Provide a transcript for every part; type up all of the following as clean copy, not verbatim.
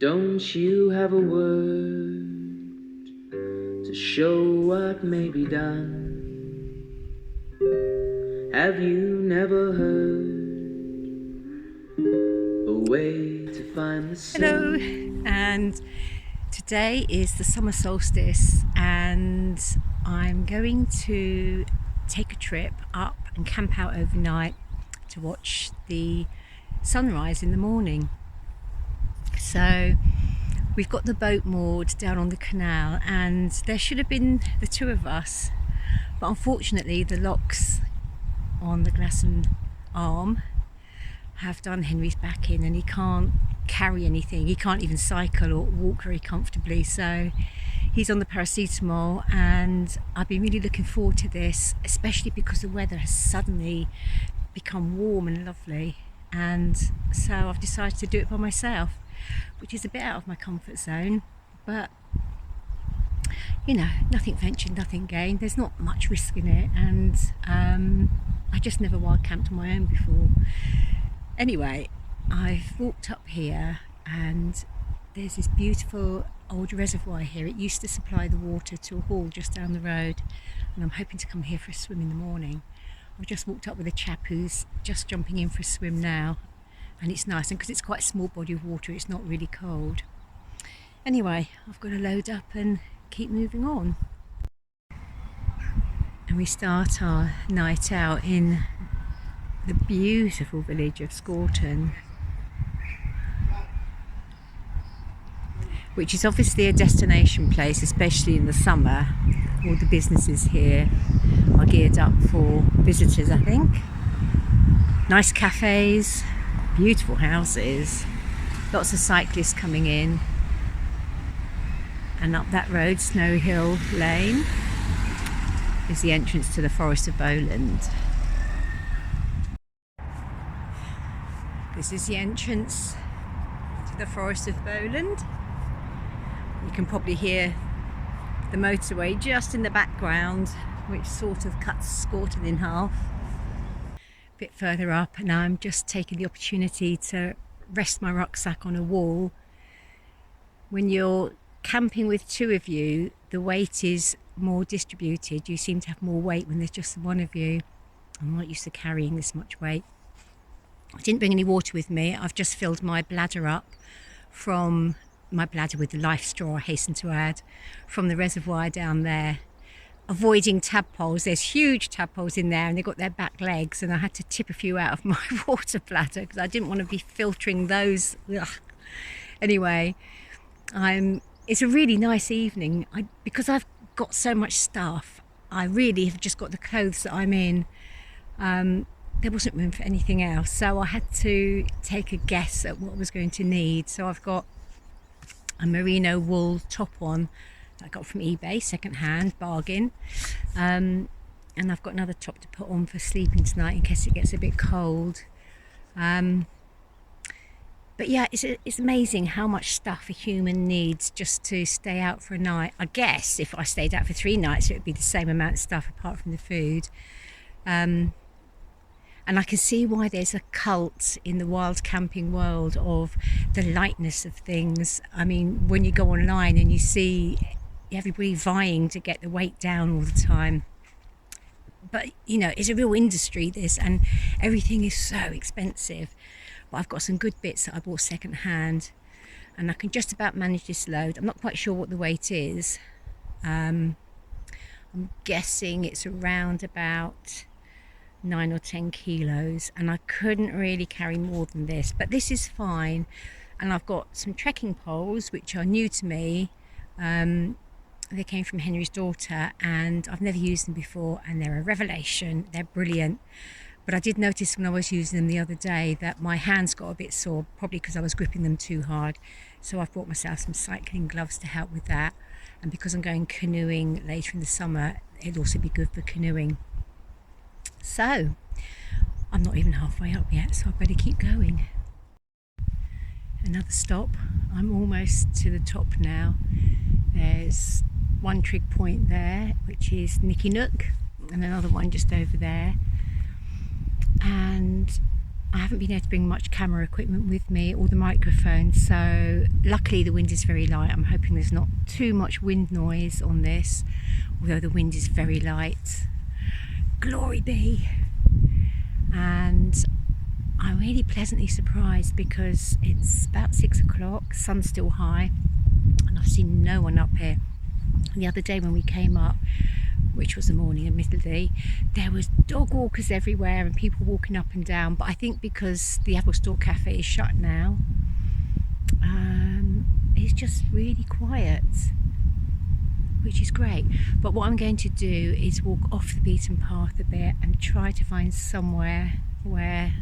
Don't you have a word to show what may be done? Have you never heard a way to find the sun? Hello, and today is the summer solstice, and I'm going to take a trip up and camp out overnight to watch the sunrise in the morning. So we've got the boat moored down on the canal, and there should have been the two of us, but unfortunately the locks on the Glasson arm have done Henry's back in, and he can't carry anything. He can't even cycle or walk very comfortably, so he's on the paracetamol. And I've been really looking forward to this, especially because the weather has suddenly become warm and lovely, and so I've decided to do it by myself, which is a bit out of my comfort zone, but you know, nothing ventured, nothing gained. There's not much risk in it, and I just never wild camped on my own before. Anyway, I've walked up here, and there's this beautiful old reservoir here. It used to supply the water to a hall just down the road, and I'm hoping to come here for a swim in the morning. I've just walked up with a chap who's just jumping in for a swim now, and it's nice, and because it's quite a small body of water, it's not really cold. Anyway, I've got to load up and keep moving on. And we start our night out in the beautiful village of Scorton, which is obviously a destination place, especially in the summer. All the businesses here are geared up for visitors, I think. Nice cafes, beautiful houses, lots of cyclists coming in. And up that road, Snow Hill Lane, is the entrance to the Forest of Bowland. This is the entrance to the Forest of Bowland. You can probably hear the motorway just in the background, which sort of cuts Scorton in half. A bit further up, and I'm just taking the opportunity to rest my rucksack on a wall. When you're camping with two of you, the weight is more distributed. You seem to have more weight when there's just one of you. I'm not used to carrying this much weight. I didn't bring any water with me. I've just filled my bladder up from my bladder with the life straw, I hasten to add, from the reservoir down there, avoiding tadpoles. There's huge tadpoles in there, and they've got their back legs, and I had to tip a few out of my water bladder because I didn't want to be filtering those. Ugh. Anyway, it's a really nice evening. Because I've got so much stuff, I really have just got the clothes that I'm in. There wasn't room for anything else, so I had to take a guess at what I was going to need. So I've got a merino wool top on that I got from eBay, second hand, bargain, and I've got another top to put on for sleeping tonight in case it gets a bit cold. But yeah, it's amazing how much stuff a human needs just to stay out for a night. I guess if I stayed out for 3 nights, it would be the same amount of stuff apart from the food. And I can see why there's a cult in the wild camping world of the lightness of things. I mean, when you go online and you see everybody vying to get the weight down all the time. But, you know, it's a real industry, this, and everything is so expensive. But I've got some good bits that I bought second hand, and I can just about manage this load. I'm not quite sure what the weight is. I'm guessing it's around about 9 or 10 kilos, and I couldn't really carry more than this, but this is fine. And I've got some trekking poles which are new to me. They came from Henry's daughter, and I've never used them before, and they're a revelation. They're brilliant. But I did notice when I was using them the other day that my hands got a bit sore, probably because I was gripping them too hard. So I've bought myself some cycling gloves to help with that, and because I'm going canoeing later in the summer, it'll also be good for canoeing. So, I'm not even halfway up yet, so I better keep going. Another stop. I'm almost to the top now. There's one trig point there, which is Nicky Nook, and another one just over there. And I haven't been able to bring much camera equipment with me or the microphone, so luckily the wind is very light. I'm hoping there's not too much wind noise on this, although the wind is very light. Glory be! And I'm really pleasantly surprised because it's about 6 o'clock, sun's still high, and I've seen no one up here. The other day when we came up, which was the morning admittedly, there was dog walkers everywhere and people walking up and down, but I think because the Apple Store Cafe is shut now, it's just really quiet, which is great. But what I'm going to do is walk off the beaten path a bit and try to find somewhere where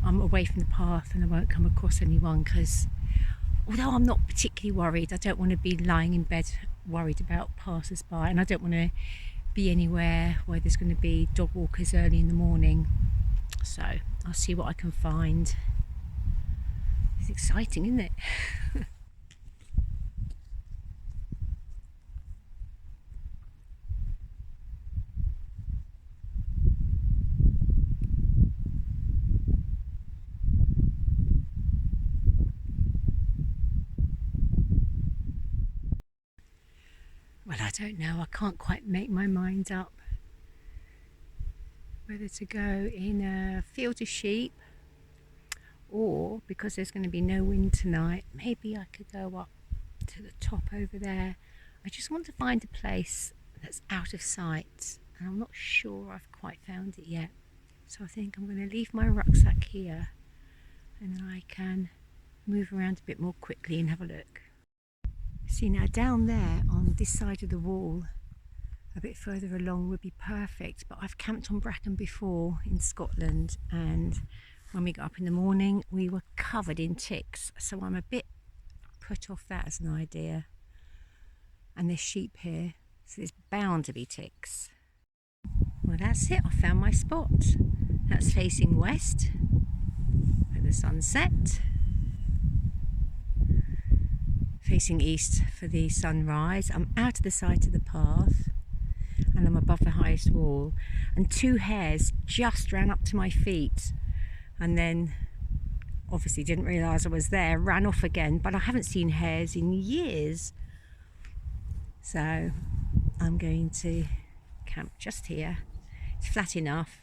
I'm away from the path and I won't come across anyone, because although I'm not particularly worried, I don't want to be lying in bed worried about passers-by, and I don't want to be anywhere where there's going to be dog walkers early in the morning. So I'll see what I can find. It's exciting, isn't it? Well, I don't know. I can't quite make my mind up whether to go in a field of sheep, or because there's going to be no wind tonight, maybe I could go up to the top over there. I just want to find a place that's out of sight, and I'm not sure I've quite found it yet. So I think I'm going to leave my rucksack here and then I can move around a bit more quickly and have a look. See, now down there on this side of the wall, a bit further along, would be perfect, but I've camped on bracken before in Scotland, and when we got up in the morning we were covered in ticks, so I'm a bit put off that as an idea. And there's sheep here, so there's bound to be ticks. Well, that's it, I found my spot. That's facing west at the sunset, facing east for the sunrise. I'm out of the sight of the path and I'm above the highest wall, and two hares just ran up to my feet and then obviously didn't realise I was there, ran off again, but I haven't seen hares in years. So I'm going to camp just here. It's flat enough,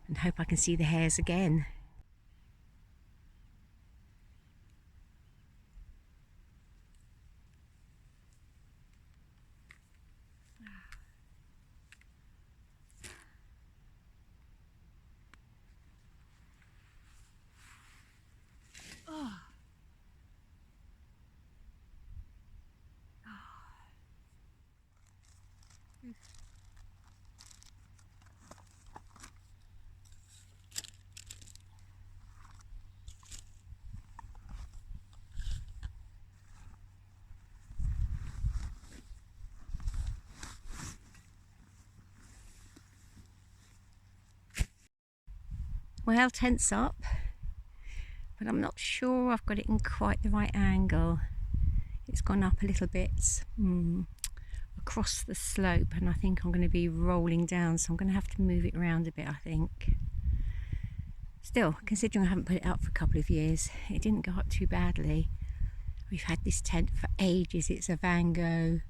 and hope I can see the hares again. Well, tent's up, but I'm not sure I've got it in quite the right angle. It's gone up a little bit across the slope, and I think I'm going to be rolling down, so I'm going to have to move it around a bit, I think. Still, considering I haven't put it up for a couple of years, it didn't go up too badly. We've had this tent for ages. It's a Van Gogh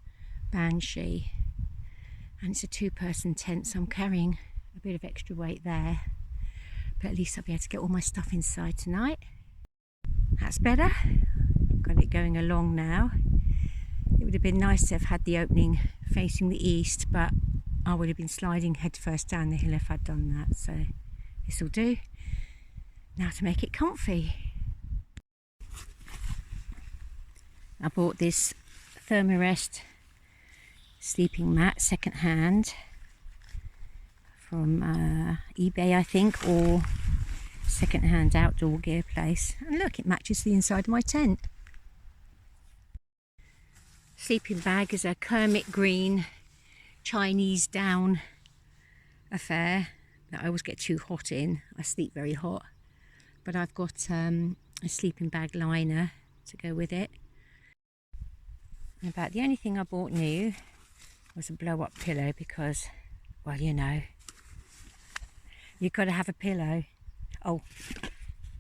Banshee, and it's a two-person tent, so I'm carrying a bit of extra weight there. But at least I'll be able to get all my stuff inside tonight. That's better. Got it going along now. It would have been nice to have had the opening facing the east, but I would have been sliding headfirst down the hill if I'd done that. So this will do. Now to make it comfy. I bought this Thermarest sleeping mat second hand from eBay, I think, or second-hand outdoor gear place. And look, it matches the inside of my tent. Sleeping bag is a Kermit green Chinese down affair that I always get too hot in. I sleep very hot. But I've got a sleeping bag liner to go with it. And about the only thing I bought new was a blow-up pillow because, well, you know, you've got to have a pillow. Oh,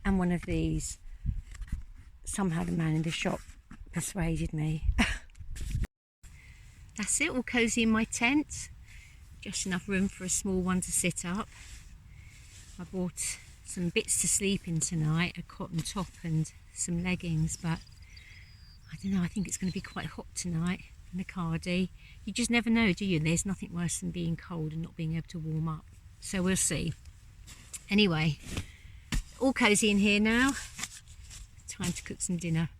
and one of these. Somehow the man in the shop persuaded me. That's it, all cosy in my tent. Just enough room for a small one to sit up. I bought some bits to sleep in tonight, a cotton top and some leggings, but I don't know, I think it's going to be quite hot tonight in the cardi. You just never know, do you? There's nothing worse than being cold and not being able to warm up. So we'll see. Anyway, all cosy in here now. Time to cook some dinner.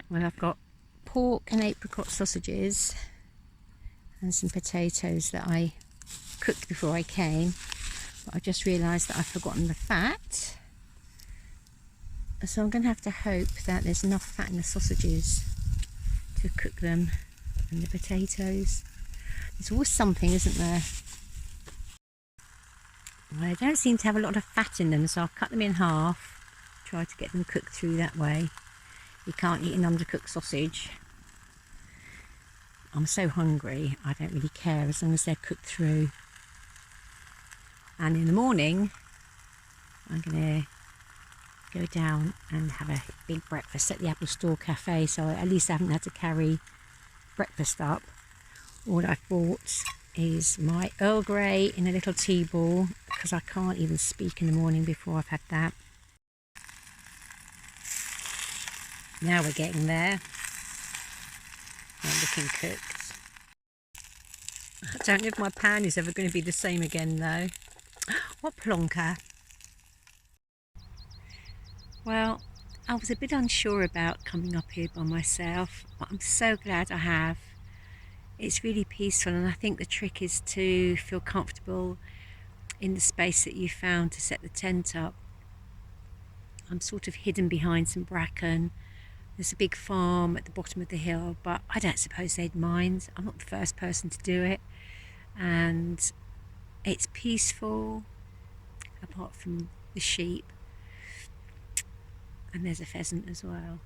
Well, I've got pork and apricot sausages and some potatoes that I cooked before I came, but I just realised that I've forgotten the fat, so I'm going to have to hope that there's enough fat in the sausages to cook them, and the potatoes. There's always something, isn't there? Well, they don't seem to have a lot of fat in them, so I've cut them in half. Try to get them cooked through that way. You can't eat an undercooked sausage. I'm so hungry, I don't really care as long as they're cooked through. And in the morning, I'm going to go down and have a big breakfast at the Apple Store Cafe, so at least I haven't had to carry breakfast up. All I've bought is my Earl Grey in a little tea ball, because I can't even speak in the morning before I've had that. Now we're getting there. They're looking cooked. I don't know if my pan is ever going to be the same again though. What plonker. Well, I was a bit unsure about coming up here by myself, but I'm so glad I have. It's really peaceful, and I think the trick is to feel comfortable in the space that you found to set the tent up. I'm sort of hidden behind some bracken. There's a big farm at the bottom of the hill, but I don't suppose they'd mind. I'm not the first person to do it. And it's peaceful, apart from the sheep. And there's a pheasant as well.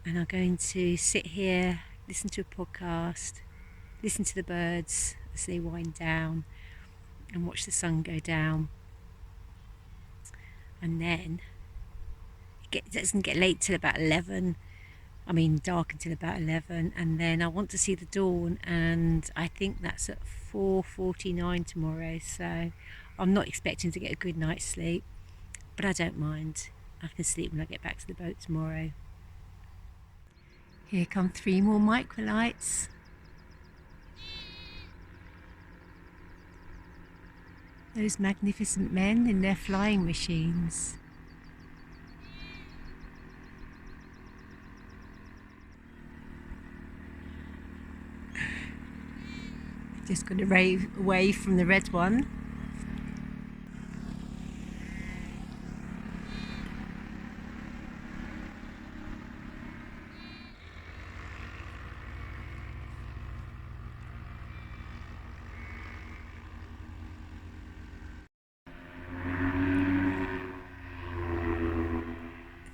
And I'm going to sit here, listen to a podcast, listen to the birds as they wind down, and watch the sun go down. And then it doesn't get late till about 11. I mean dark until about 11, and then I want to see the dawn, and I think that's at 4:49 tomorrow, so I'm not expecting to get a good night's sleep, but I don't mind. I can sleep when I get back to the boat tomorrow. Here come 3 more microlights. Those magnificent men in their flying machines. Just got to rave away from the red one.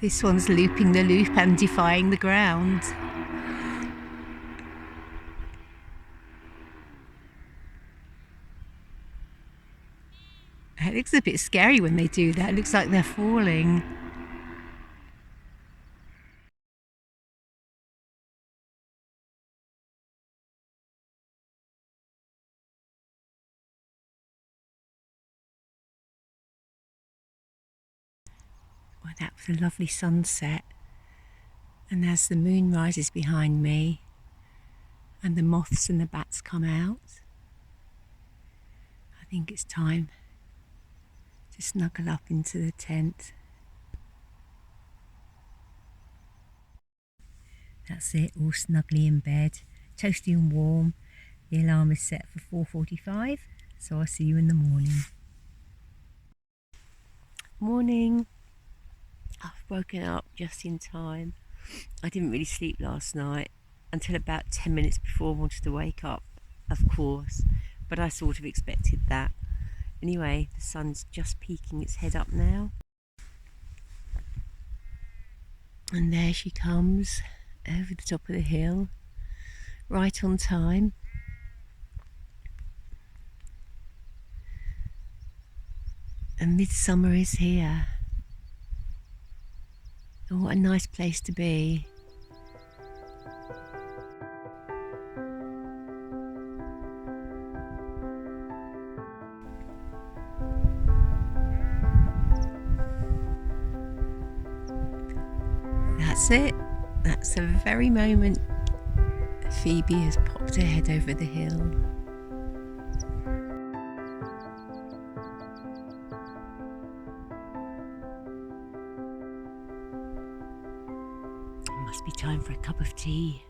This one's looping the loop and defying the ground. It looks a bit scary when they do that. It looks like they're falling. Well, that was a lovely sunset. And as the moon rises behind me and the moths and the bats come out, I think it's time to snuggle up into the tent. That's it, all snugly in bed, toasty and warm. The alarm is set for 4:45, so I'll see you in the morning. Morning. I've woken up just in time. I didn't really sleep last night until about 10 minutes before I wanted to wake up, of course, but I sort of expected that. Anyway, the sun's just peeking its head up now. And there she comes over the top of the hill, right on time. And midsummer is here. Oh, what a nice place to be. That's it. That's the very moment Phoebe has popped her head over the hill. It must be time for a cup of tea.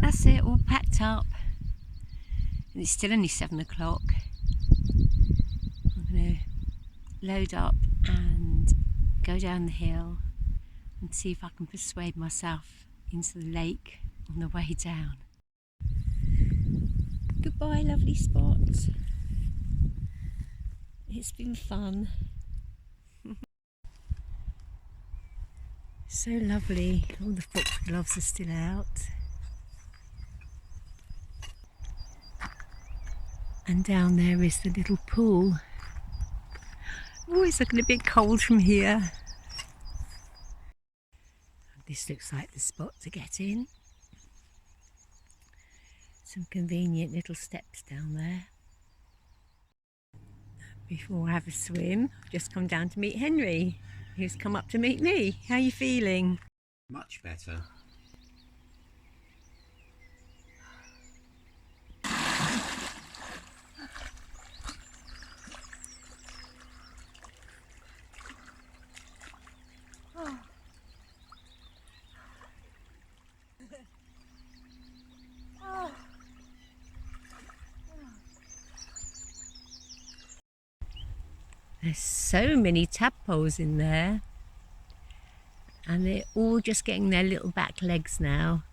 That's it, all packed up. And it's still only 7 o'clock. I'm going to load up and go down the hill and see if I can persuade myself into the lake on the way down. Goodbye, lovely spot. It's been fun. So lovely. All the foxgloves are still out. And down there is the little pool. Oh, it's looking a bit cold from here. This looks like the spot to get in. Some convenient little steps down there. Before I have a swim, I've just come down to meet Henry, who's come up to meet me. How are you feeling? Much better. There's so many tadpoles in there, and they're all just getting their little back legs now.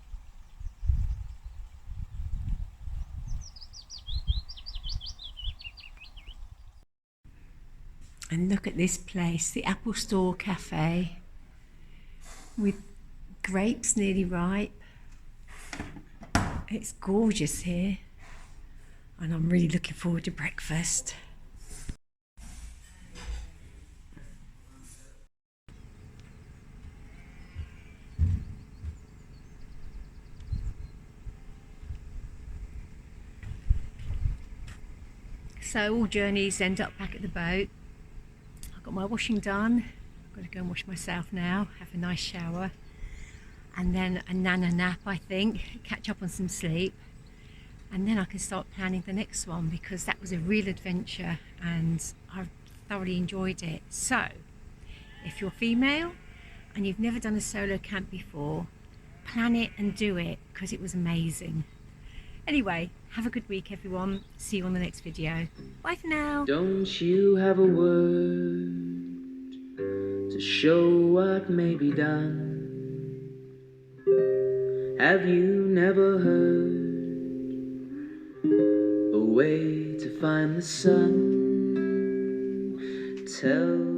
And look at this place, the Apple Store Cafe, with grapes nearly ripe. It's gorgeous here, and I'm really looking forward to breakfast. So all journeys end up back at the boat. I've got my washing done. I've got to go and wash myself now, have a nice shower, and then a nana nap, I think, catch up on some sleep, and then I can start planning the next one, because that was a real adventure and I thoroughly enjoyed it. So if you're female and you've never done a solo camp before, plan it and do it, because it was amazing. Anyway, have a good week, everyone. See you on the next video. Bye for now. Don't you have a word to show what may be done? Have you never heard a way to find the sun? Tell